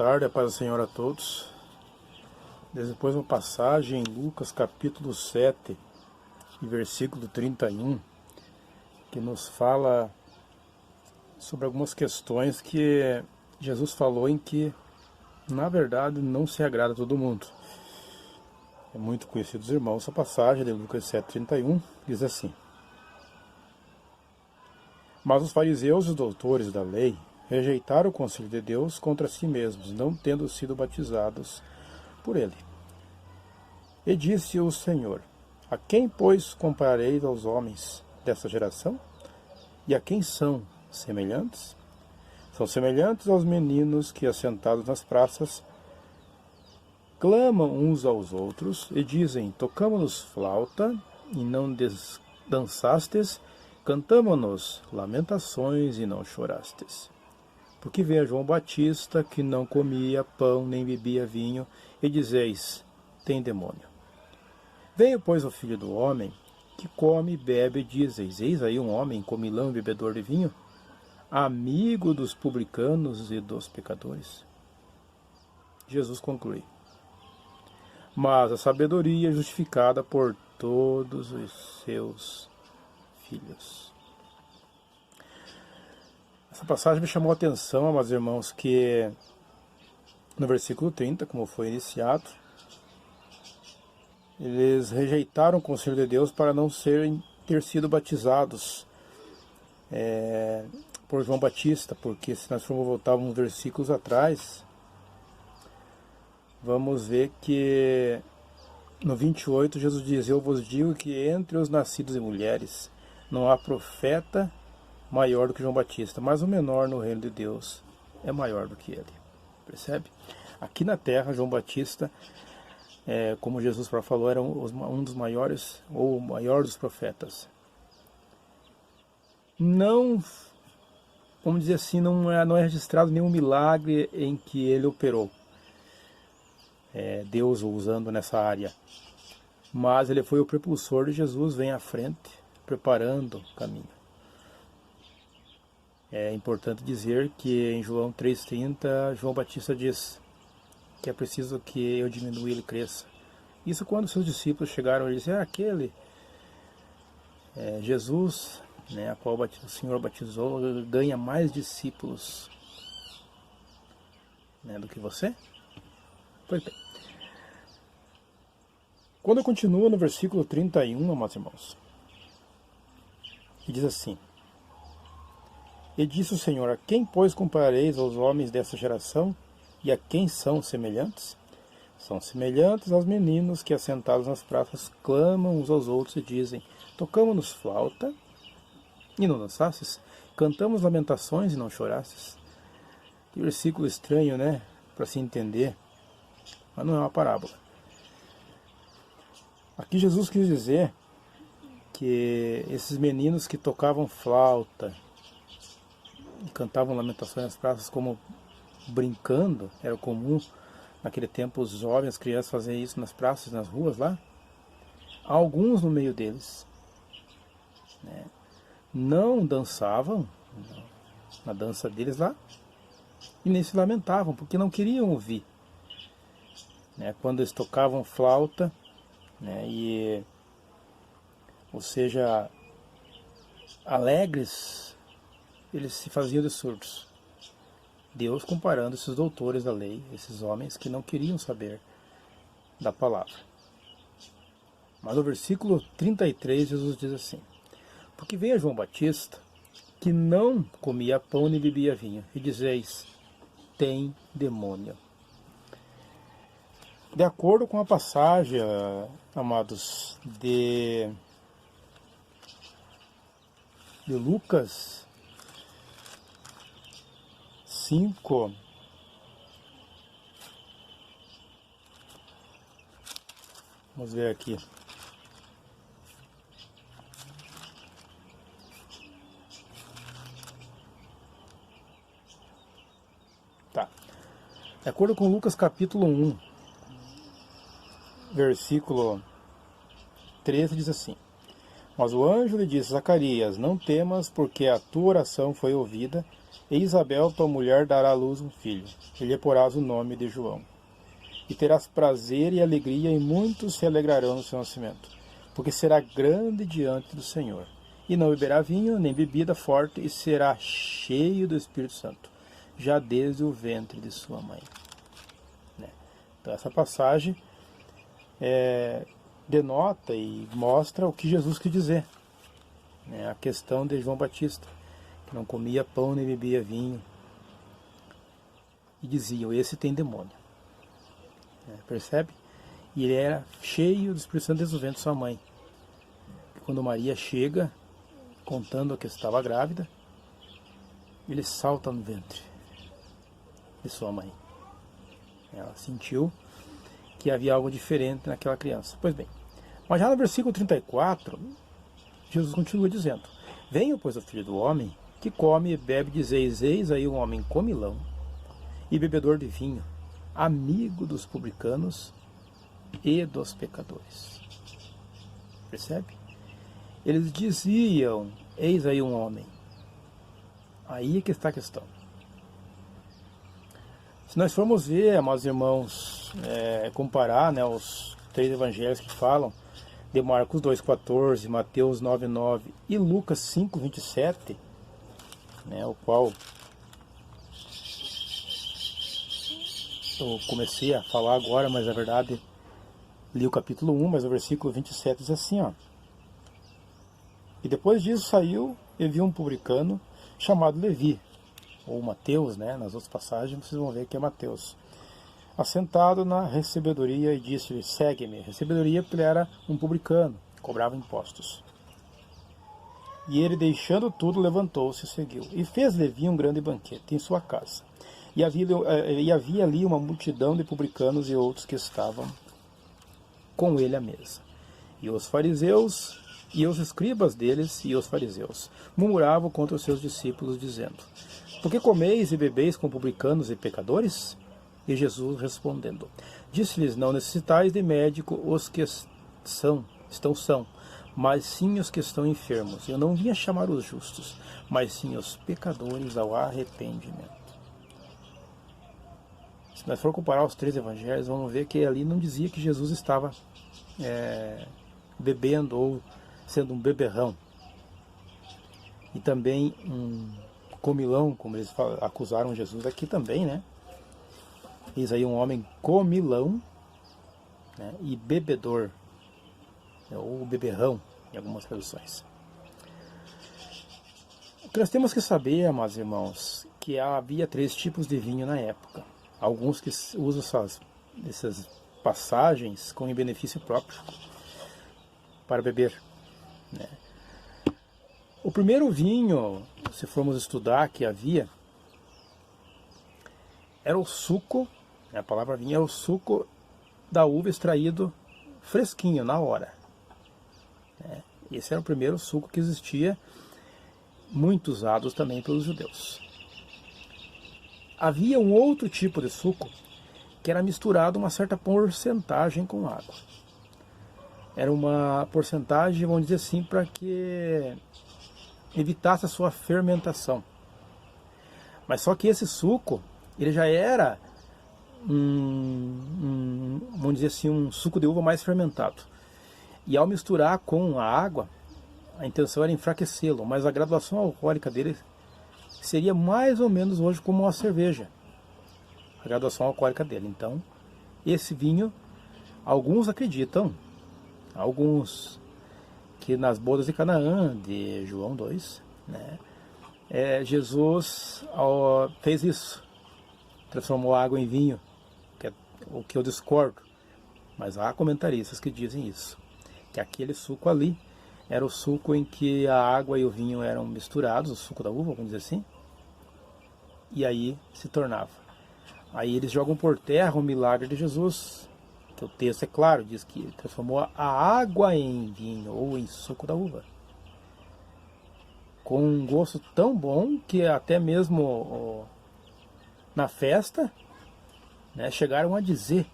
tarde, a paz do Senhor a todos. Depois uma passagem em Lucas capítulo 7 e versículo 31, que nos fala sobre algumas questões que Jesus falou em que, na verdade, não se agrada a todo mundo. É muito conhecido dos irmãos essa passagem de Lucas 7,31, diz assim: Mas os fariseus e os doutores da lei rejeitaram o conselho de Deus contra si mesmos, não tendo sido batizados por ele. E disse o Senhor: A quem, pois, comparareis aos homens desta geração? E a quem são semelhantes? São semelhantes aos meninos que, assentados nas praças, clamam uns aos outros e dizem: Tocamo-nos flauta e não dançastes, cantamo-nos lamentações e não chorastes. Porque veio João Batista, que não comia pão nem bebia vinho, e dizeis: tem demônio. Veio, pois, o Filho do Homem, que come e bebe, e dizeis: eis aí um homem comilão e bebedor de vinho, amigo dos publicanos e dos pecadores. Jesus conclui: mas a sabedoria é justificada por todos os seus filhos. Essa passagem me chamou a atenção, amados irmãos, que no versículo 30, como foi iniciado, eles rejeitaram o conselho de Deus para não ter sido batizados por João Batista, porque se nós formos voltar uns versículos atrás, vamos ver que no 28 Jesus diz: eu vos digo que entre os nascidos de mulheres não há profeta maior do que João Batista, mas o menor no reino de Deus é maior do que ele. Percebe? Aqui na terra, João Batista, como Jesus falou, era um dos maiores, ou o maior dos profetas. Não, vamos dizer assim, não é registrado nenhum milagre em que ele operou, Deus o usando nessa área. Mas ele foi o prepulsor de Jesus, vem à frente, preparando o caminho. É importante dizer que em João 3,30, João Batista diz que é preciso que eu diminua e ele cresça. Isso quando seus discípulos chegaram e disseram: aquele Jesus, a qual o Senhor batizou, ganha mais discípulos do que você? Pois bem. Quando eu continuo no versículo 31, amados irmãos, que diz assim: E disse o Senhor: a quem, pois, comparareis aos homens desta geração? E a quem são semelhantes? São semelhantes aos meninos que, assentados nas praças, clamam uns aos outros e dizem: tocamo-nos flauta e não dançastes? Cantamos lamentações e não chorastes? Que versículo estranho, né? Para se entender. Mas não é uma parábola. Aqui Jesus quis dizer que esses meninos que tocavam flauta e cantavam lamentações nas praças como brincando, era comum naquele tempo os jovens, as crianças fazerem isso nas praças, nas ruas lá. Alguns no meio deles não dançavam na dança deles lá e nem se lamentavam, porque não queriam ouvir. Quando eles tocavam flauta, ou seja, alegres, eles se faziam de surdos. Deus comparando esses doutores da lei, esses homens que não queriam saber da palavra. Mas no versículo 33, Jesus diz assim: porque veio João Batista, que não comia pão nem bebia vinho, e dizeis: tem demônio. De acordo com a passagem, amados, de Lucas 5, vamos ver aqui. Tá. De acordo com Lucas capítulo 1, versículo 13, diz assim: Mas o anjo lhe disse: Zacarias, não temas, porque a tua oração foi ouvida, e Isabel, tua mulher, dará à luz um filho, e lhe porás o nome de João. E terás prazer e alegria, e muitos se alegrarão no seu nascimento, porque será grande diante do Senhor. E não beberá vinho, nem bebida forte, e será cheio do Espírito Santo, já desde o ventre de sua mãe. Então essa passagem denota e mostra o que Jesus quis dizer. A questão de João Batista, que não comia pão nem bebia vinho. E diziam: esse tem demônio. Percebe? E ele era cheio do Espírito Santo desde o ventre de sua mãe. E quando Maria chega, contando que estava grávida, ele salta no ventre de sua mãe. Ela sentiu que havia algo diferente naquela criança. Pois bem, mas já no versículo 34, Jesus continua dizendo: venha, pois, o Filho do Homem, que come e bebe, dizeis: eis aí um homem comilão e bebedor de vinho, amigo dos publicanos e dos pecadores. Percebe? Eles diziam: eis aí um homem. Aí é que está a questão. Se nós formos ver, amados irmãos, comparar os 3 evangelhos que falam de Marcos 2,14, Mateus 9,9 e Lucas 5,27, o qual eu comecei a falar agora, mas na verdade li o capítulo 1, mas o versículo 27 diz assim: e depois disso saiu e viu um publicano chamado Levi, ou Mateus, nas outras passagens vocês vão ver que é Mateus, assentado na recebedoria, e disse-lhe: segue-me. Recebedoria, porque ele era um publicano, cobrava impostos. E ele, deixando tudo, levantou-se e seguiu. E fez Levi um grande banquete em sua casa. E havia ali uma multidão de publicanos e outros que estavam com ele à mesa. E os fariseus e os escribas deles e os fariseus murmuravam contra os seus discípulos, dizendo: por que comeis e bebeis com publicanos e pecadores? E Jesus, respondendo, disse-lhes: não necessitais de médico os que estão são, mas sim os que estão enfermos. Eu não vim a chamar os justos, mas sim os pecadores ao arrependimento. Se nós for comparar os 3 evangelhos, vamos ver que ali não dizia que Jesus estava bebendo ou sendo um beberrão. E também um comilão, como eles acusaram Jesus aqui também, Eis aí um homem comilão, e bebedor, ou beberrão, em algumas traduções. O que nós temos que saber, amados irmãos, que havia 3 tipos de vinho na época. Alguns que usam essas passagens com benefício próprio para beber. O primeiro vinho, se formos estudar, que havia, era o suco, a palavra vinho é o suco da uva extraído fresquinho, na hora. Esse era o primeiro suco que existia, muito usado também pelos judeus. Havia um outro tipo de suco, que era misturado uma certa porcentagem com água. Era uma porcentagem, vamos dizer assim, para que evitasse a sua fermentação. Mas só que esse suco, ele já era vamos dizer assim, um suco de uva mais fermentado. E ao misturar com a água, a intenção era enfraquecê-lo, mas a graduação alcoólica dele seria mais ou menos hoje como uma cerveja. A graduação alcoólica dele. Então, esse vinho, alguns acreditam, que nas bodas de Canaã, de João 2, Jesus fez isso, transformou a água em vinho, que é o que eu discordo, mas há comentaristas que dizem isso, que aquele suco ali era o suco em que a água e o vinho eram misturados, o suco da uva, vamos dizer assim, e aí se tornava. Aí eles jogam por terra o milagre de Jesus, que o texto é claro, diz que ele transformou a água em vinho ou em suco da uva, com um gosto tão bom que até mesmo na festa, chegaram a dizer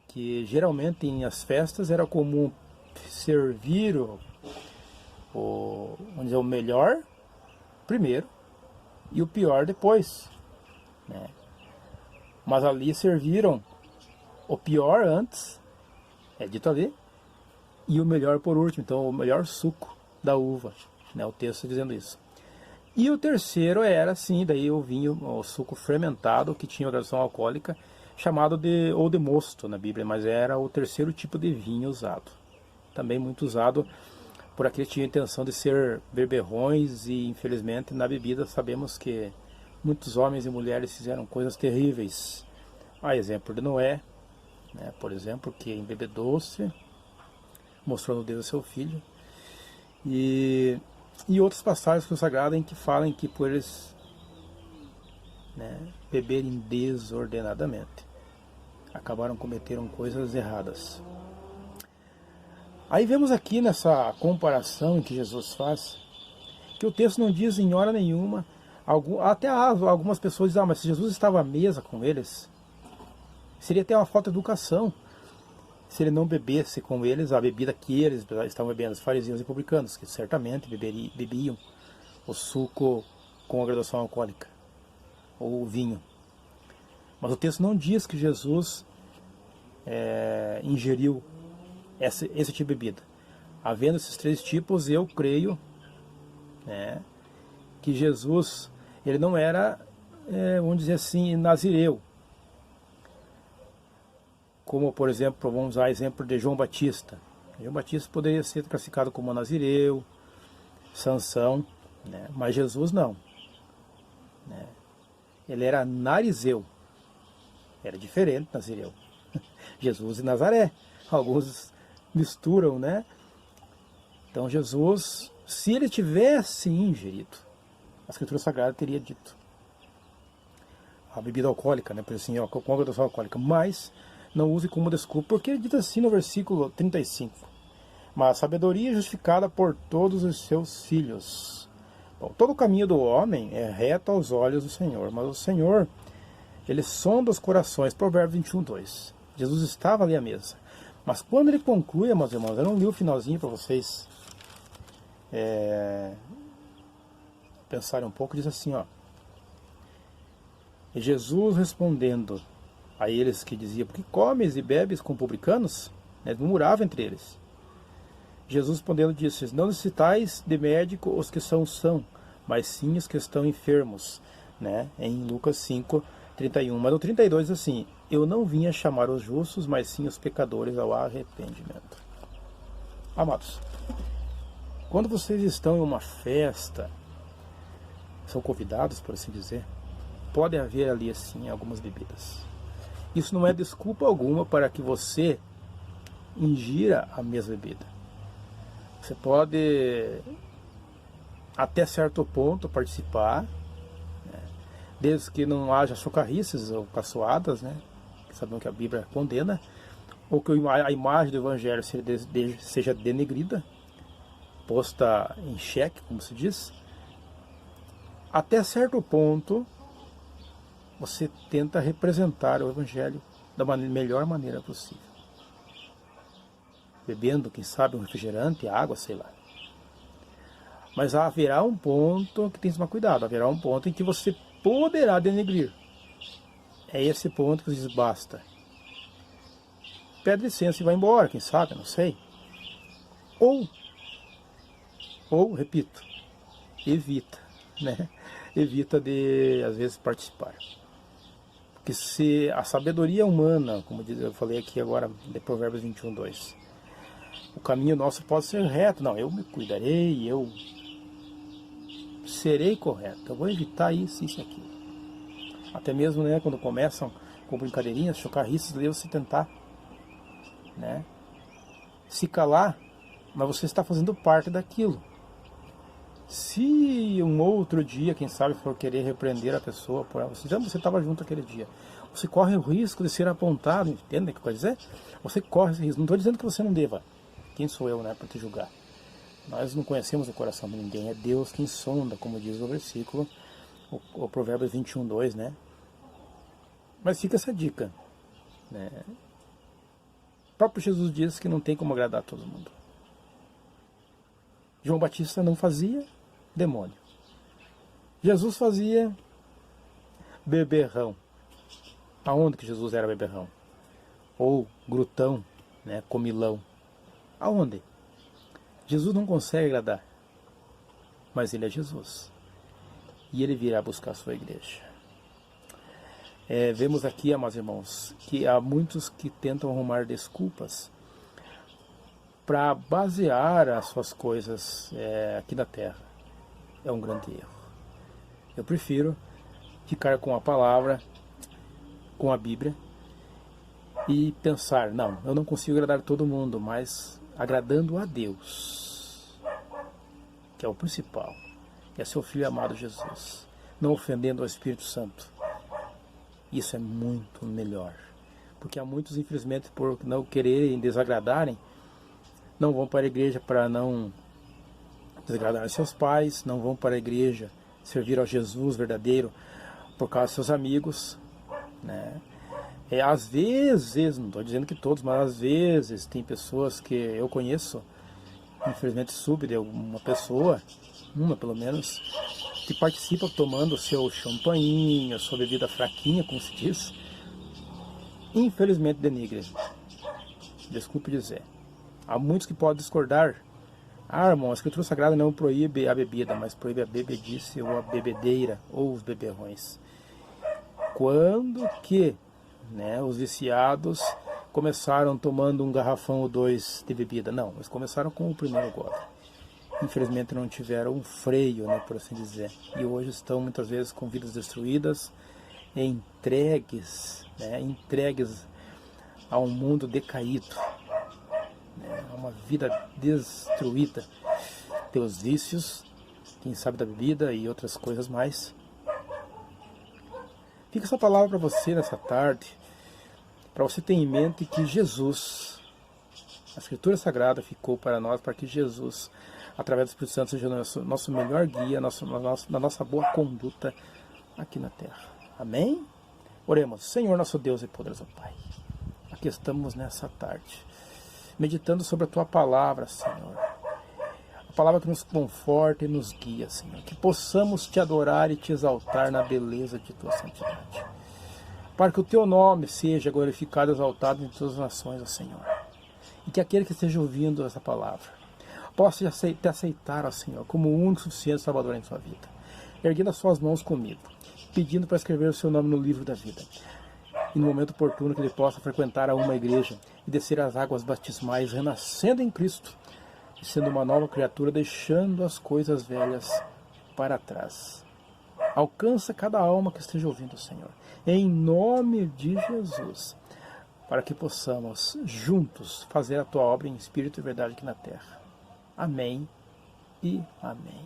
que geralmente em as festas era comum servir vamos dizer, o melhor primeiro e o pior depois, né? Mas ali serviram o pior antes, é dito ali, e o melhor por último. Então o melhor suco da uva, né? O texto dizendo isso. E o terceiro era, sim, daí o vinho, o suco fermentado, que tinha graduação alcoólica, chamado de mosto na Bíblia, mas era o terceiro tipo de vinho usado. Também muito usado por aqueles que tinham a intenção de ser beberrões, e infelizmente na bebida sabemos que muitos homens e mulheres fizeram coisas terríveis. A exemplo de Noé, né, por exemplo, que embebedou-se, mostrou no dedo seu filho, e outras passagens consagradas em que falam que por eles, né, beberem desordenadamente, acabaram cometeram coisas erradas. Aí vemos aqui nessa comparação que Jesus faz, que o texto não diz em hora nenhuma, até algumas pessoas dizem, mas se Jesus estava à mesa com eles, seria até uma falta de educação se ele não bebesse com eles a bebida que eles estavam bebendo, os fariseus e publicanos, que certamente bebiam o suco com a graduação alcoólica, ou o vinho. Mas o texto não diz que Jesus ingeriu esse tipo de bebida. Havendo esses três tipos, eu creio, né, que Jesus, ele não era, vamos dizer assim, nazireu. Como, por exemplo, vamos usar o exemplo de João Batista. João Batista poderia ser classificado como nazireu, Sansão, né, mas Jesus não. Né. Ele era narizeu. Era diferente, nazireu. Jesus e Nazaré. Alguns misturam, né? Então Jesus, se ele tivesse ingerido, a Escritura Sagrada teria dito a bebida alcoólica, né? Por assim, ó, com a graduação alcoólica, mas não use como desculpa, porque ele diz assim no versículo 35: mas a sabedoria é justificada por todos os seus filhos. Bom, todo o caminho do homem é reto aos olhos do Senhor, mas o Senhor, ele sonda os corações. Provérbios 21, 2. Jesus estava ali à mesa. Mas quando ele conclui, meus irmãos, eu não li o finalzinho para vocês pensarem um pouco, diz assim, ó: e Jesus respondendo a eles que diziam, por que comes e bebes com publicanos? Eles murmuravam entre eles. Jesus respondendo disse, não necessitais de médico os que são, mas sim os que estão enfermos, né? Em Lucas 5, 31. Mas no 32 diz assim, eu não vim a chamar os justos, mas sim os pecadores ao arrependimento. Amados, quando vocês estão em uma festa, são convidados, por assim dizer, pode haver ali assim algumas bebidas. Isso não é desculpa alguma para que você ingira a mesma bebida. Você pode, até certo ponto, participar, né, desde que não haja chocarrices ou caçoadas, né, que sabemos que a Bíblia condena, ou que a imagem do Evangelho seja denegrida, posta em xeque, como se diz. Até certo ponto, você tenta representar o Evangelho da melhor maneira possível. Bebendo, quem sabe, um refrigerante, água, sei lá. Mas haverá um ponto que tem que tomar cuidado. Haverá um ponto em que você poderá denegrir. É esse ponto que diz basta. Pede licença e vai embora, quem sabe, não sei. Ou, repito, evita, né? Evita de, às vezes, participar. Porque se a sabedoria humana, como eu falei aqui agora, de Provérbios 21, 2, o caminho nosso pode ser reto. Não, eu me cuidarei, eu serei correto, eu vou evitar isso, isso e aquilo. Até mesmo, né, quando começam com brincadeirinhas, chocarrices, você tentar, né, se calar, mas você está fazendo parte daquilo. Se um outro dia, quem sabe, for querer repreender a pessoa por ela, você estava junto aquele dia, você corre o risco de ser apontado, entende o que eu quero dizer? Você corre esse risco. Não estou dizendo que você não deva. Quem sou eu, né, para te julgar? Nós não conhecemos o coração de ninguém, é Deus quem sonda, como diz o versículo, o Provérbios 21, 2, né? Mas fica essa dica, né? O próprio Jesus diz que não tem como agradar a todo mundo. João Batista não fazia demônio. Jesus fazia beberrão. Aonde que Jesus era beberrão? Ou glutão, né, comilão? Aonde? Jesus não consegue agradar, mas ele é Jesus. E ele virá buscar a sua igreja. Vemos aqui, amados irmãos, que há muitos que tentam arrumar desculpas para basear as suas coisas aqui na terra. É um grande erro. Eu prefiro ficar com a palavra, com a Bíblia, e pensar, não, eu não consigo agradar todo mundo, mas agradando a Deus, que é o principal, que é seu Filho amado Jesus, não ofendendo ao Espírito Santo. Isso é muito melhor, porque há muitos, infelizmente, por não quererem desagradarem, não vão para a igreja para não desagradar seus pais, não vão para a igreja servir ao Jesus verdadeiro por causa dos seus amigos, né? Às vezes, não estou dizendo que todos, mas às vezes tem pessoas que eu conheço, infelizmente soube de alguma pessoa, uma pelo menos, que participa tomando seu champainho, sua bebida fraquinha, como se diz, infelizmente denigre. Desculpe dizer. Há muitos que podem discordar. Irmão, a Escritura Sagrada não proíbe a bebida, mas proíbe a bebedice ou a bebedeira ou os beberrões. Quando que, né, os viciados começaram tomando um garrafão ou dois de bebida? Não, eles começaram com o primeiro gole. Infelizmente não tiveram um freio, né, por assim dizer. E hoje estão muitas vezes com vidas destruídas, entregues, né, entregues a um mundo decaído, né, a uma vida destruída pelos vícios, quem sabe da bebida e outras coisas mais. Fica essa palavra para você nessa tarde, para você ter em mente que Jesus, a Escritura Sagrada ficou para nós, para que Jesus, através do Espírito Santo, seja nosso melhor guia, na nossa boa conduta aqui na terra. Amém? Oremos. Senhor, nosso Deus e poderoso Pai, aqui estamos nessa tarde, meditando sobre a Tua palavra, Senhor. A palavra que nos conforta e nos guia, Senhor. Que possamos Te adorar e Te exaltar na beleza de Tua santidade. Para que o Teu nome seja glorificado e exaltado em todas as nações, ó Senhor. E que aquele que esteja ouvindo essa palavra possa te aceitar, ó Senhor, como o único suficiente Salvador em sua vida. Erguendo as suas mãos comigo, pedindo para escrever o seu nome no livro da vida. E no momento oportuno que ele possa frequentar uma igreja e descer as águas batismais, renascendo em Cristo, e sendo uma nova criatura, deixando as coisas velhas para trás. Alcança cada alma que esteja ouvindo, Senhor, em nome de Jesus, para que possamos juntos fazer a Tua obra em espírito e verdade aqui na terra. Amém e amém.